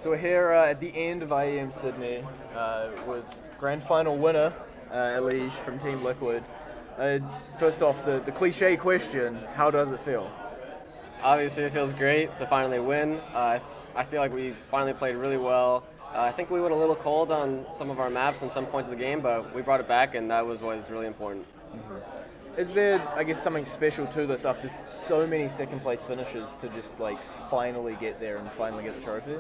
So we're here at the end of IEM Sydney with grand final winner, EliGE from Team Liquid. First off, the cliche question, how does it feel? Obviously, it feels great to finally win. I feel like we finally played really well. I think we went a little cold on some of our maps and some points of the game, but we brought it back, and that was what was really important. Is there, I guess, something special to this after so many second place finishes to just like finally get there and finally get the trophy?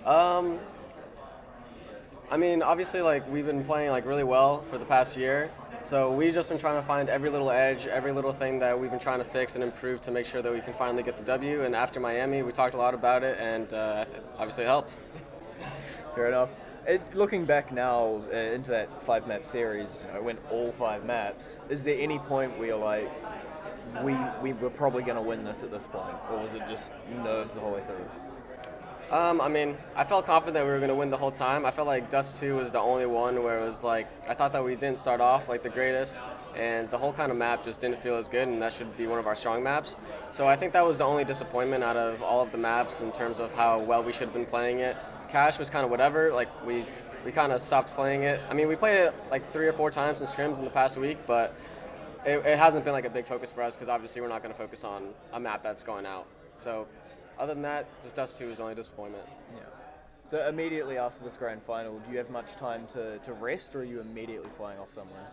I mean, obviously, like we've been playing like really well for the past year, so we've just been trying to find every little edge, every little thing that we've been trying to fix and improve to make sure that we can finally get the W. And after Miami, we talked a lot about it, and obviously it helped. Fair enough. Looking back now into that 5-map series, it went all 5 maps. Is there any point where you're like, we were probably going to win this at this point, or was it just nerves the whole way through? I mean, I felt confident that we were going to win the whole time. I felt like Dust 2 was the only one where it was like, I thought that we didn't start off like the greatest, and the whole kind of map just didn't feel as good, and that should be one of our strong maps. So I think that was the only disappointment out of all of the maps in terms of how well we should have been playing it. Cash was kind of whatever, like we kind of stopped playing it. I mean, we played it like 3 or 4 times in scrims in the past week, but it hasn't been like a big focus for us because obviously we're not going to focus on a map that's going out. So other than that, just Dust 2 is only disappointment. Yeah. So immediately after this grand final, do you have much time to rest, or are you immediately flying off somewhere?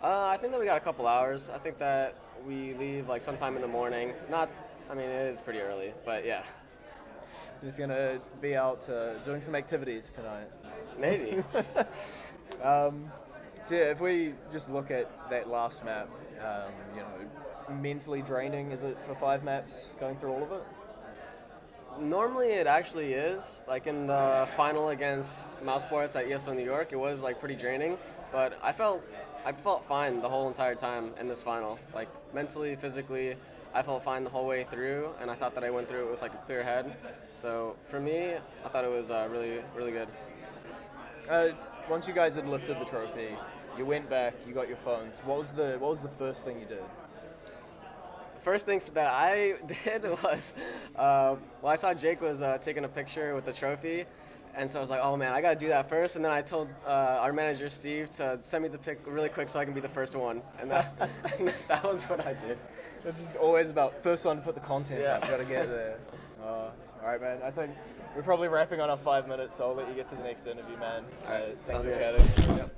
I think that we got a couple hours. I think that we leave like sometime in the morning. I mean, it is pretty early, but yeah. Just gonna be out doing some activities tonight. Maybe. Yeah, if we just look at that last map, mentally draining, is it for 5 maps going through all of it? Normally it actually is. Like in the final against Mousesports at ESO New York, it was like pretty draining, but I felt fine the whole entire time in this final. Like mentally, physically, I felt fine the whole way through, and I thought that I went through it with like a clear head. So for me, I thought it was really, really good. Once you guys had lifted the trophy, you went back, you got your phones. What was the first thing you did? First thing that I did was, I saw Jake was taking a picture with the trophy, and so I was like, oh man, I gotta do that first. And then I told our manager Steve to send me the pic really quick so I can be the first one, and that was what I did. It's just always about first one to put the content Yeah. up. Gotta get there. All right, man. I think we're probably wrapping on our 5 minutes, so I'll let you get to the next interview, man. All right, Thanks for sounds good. chatting. Yep.